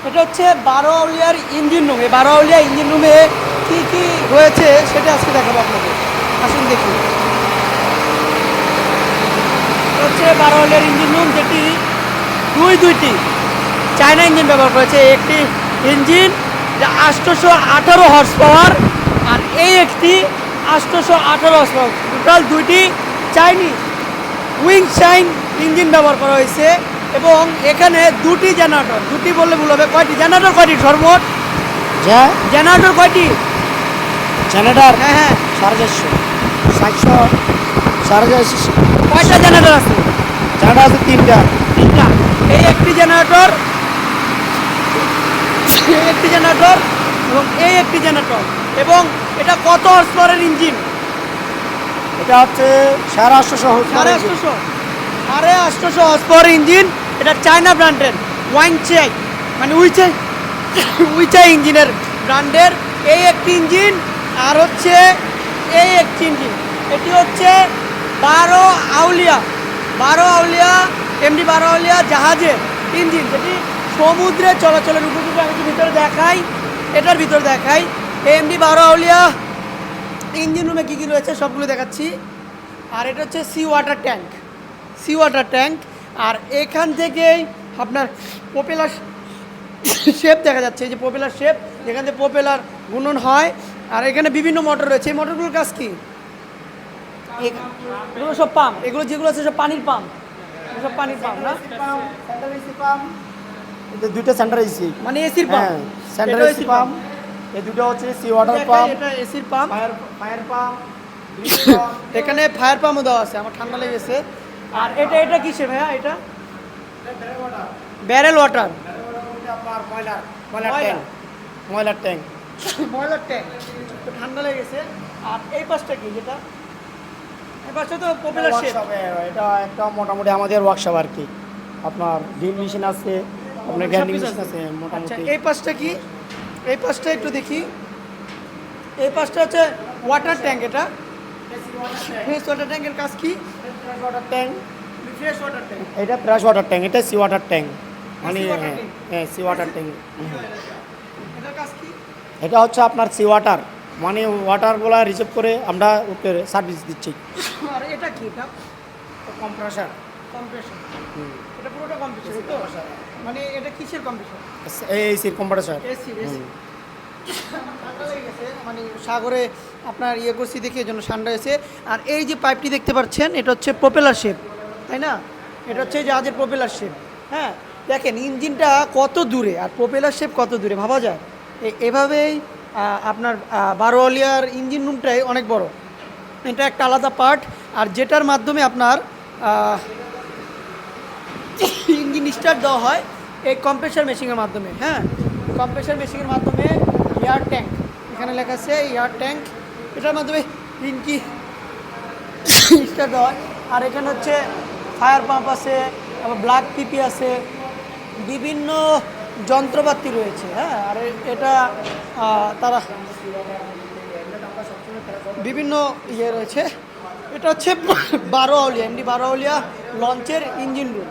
এটা হচ্ছে 12 আউলিয়ার engine room. এই 12 আউলিয়া ইঞ্জিন রুমে কী কী রয়েছে সেটা আজকে দেখাবো আপনাদের। আসুন দেখি। এটা হচ্ছে 12 আউলিয়ার ইঞ্জিন রুম, যেটি দুইটি চায়না ইঞ্জিন ব্যবহার করেছে। একটি ইঞ্জিন যা 818 হর্স পাওয়ার, আর এই একটি 818 হর্স পাওয়ার। টোটাল দুইটি চাইনিজ উইং শাইন ইঞ্জিন ব্যবহার করা হয়েছে। এবং এখানে দুটি জেনারেটর, দুটি বললে ভুল হবে, কয়টি জেনারেটর, কয়টি সর্বমোট জেনারেটর কয়টি? জেনারেটর হ্যাঁ হ্যাঁ, 450 450 কয়টা জেনারেটর আছে? জেনারেটর আছে তিনটা। তিনটা। এই একটি জেনারেটর, এই একটি জেনারেটর এবং এই একটি জেনারেটর। এবং এটা কত হর্স পাওয়ারের ইঞ্জিন? এটা হচ্ছে 850 সাড়ে 800 হর্স পাওয়ার ইঞ্জিন। এটা চায়না ব্র্যান্ডের ওয়াংচাই, মানে উইচাই ইঞ্জিনের ব্র্যান্ডের এই একটি ইঞ্জিন। আর হচ্ছে এই একটি ইঞ্জিন, এটি হচ্ছে 12 আউলিয়া এমডি 12 আউলিয়া জাহাজের ইঞ্জিন, যেটি সমুদ্রে চলাচলের উপযোগী। আমি একটু ভিতরে দেখাই, এটার ভিতরে দেখাই এমডি 12 আউলিয়া ইঞ্জিন রুমে কী কী রয়েছে সবগুলো দেখাচ্ছি। আর এটা হচ্ছে সি ওয়াটার ট্যাঙ্ক। আর এখান থেকেই আপনার প্রপেলার শেপ দেখা যাচ্ছে, এই যে প্রপেলার শেপ, যেখান থেকে প্রপেলার ঘূর্ণন হয়। আর এখানে বিভিন্ন মোটর রয়েছে। এই মোটরগুলোর কাজ কি? এগুলো সব পাম্প, এগুলো যেগুলো আছে সব পানির পাম্প, সব পানির পাম্প না, দুইটা সেন্টার এসি, মানে এসির পাম্প। Centre AC pump. এই দুটো হচ্ছে সি ওয়াটার পাম্প, এটা এসির পাম্প, ফায়ার পাম্প। এখানে ফায়ার পাম্পও দেওয়া আছে। আমার ঠান্ডা লেগেছে। আর এটা কিসের ভাইয়া? এটা ব্যারেল ওয়াটার, ময়লার ট্যাঙ্ক। ময়লার ট্যাঙ্ক। তো ঠান্ডা লেগেছে। আর এই পাশটা কি? যেটা এই পাশটা তো পপুলার শেপ। এটা একটা মোটামুটি আমাদের ওয়ার্কশপ আর কি। আপনার ড্রিল মেশিন আছে, আপনার গ্যান্ডিং মেশিন আছে মোটামুটি। এই পাশটা কি? এই পাশটা একটু দেখি। এই পাশটা হচ্ছে ওয়াটার ট্যাঙ্ক। এটা ফ্রেশ ওয়াটার ট্যাঙ্কের কাজ কি? Water tank, fresh water tank. এটা ফ্রেশ ওয়াটার ট্যাঙ্ক, এটা সি ওয়াটার ট্যাঙ্ক, মানে sea water tank। হ্যাঁ সি ওয়াটার ট্যাঙ্ক। এটার কাজ কি? এটা হচ্ছে আপনার সি ওয়াটার, মানে ওয়াটারগুলো রিসিভ করে আমরা ওকে সার্ভিস দিচ্ছি। আর এটা কি? এটা কম্প্রেসার। কম্প্রেশন। এটা পুরোটা কম্প্রেশন তো, মানে এটা কিসের কম্প্রেশন? এসির কম্প্রেসার। এসি। ঠান্ডা লেগে গেছে, মানে সাগরে আপনার ইয়ে করছি দেখে এই জন্য ঠান্ডা হয়েছে। আর এই যে পাইপটি দেখতে পাচ্ছেন, এটা হচ্ছে প্রপেলার শেপ, তাই না? এটা হচ্ছে জাহাজের প্রপেলার শেপ। হ্যাঁ, দেখেন ইঞ্জিনটা কত দূরে আর প্রপেলার শেপ কত দূরে, ভাবা যায়? এভাবেই আপনার 12 আউলিয়ার ইঞ্জিন রুমটাই অনেক বড়। এটা একটা আলাদা পার্ট, আর যেটার মাধ্যমে আপনার ইঞ্জিন স্টার্ট দেওয়া হয় এই কম্প্রেসার মেশিনের মাধ্যমে। হ্যাঁ, কম্প্রেসার মেশিনের মাধ্যমে এয়ার ট্যাঙ্ক, এখানে লেখা আছে এয়ার ট্যাঙ্ক, এটার মাধ্যমে ইঞ্জিন স্টার্ট দেওয়া হয়। আর এখানে হচ্ছে ফায়ার পাম্প আছে, আবার ব্ল্যাক পিপি আছে, বিভিন্ন যন্ত্রপাতি রয়েছে। হ্যাঁ, আর এটা তারা বিভিন্ন ইয়ে রয়েছে। এটা হচ্ছে 12 আউলিয়া এমডি 12 আউলিয়া লঞ্চের ইঞ্জিন রুম।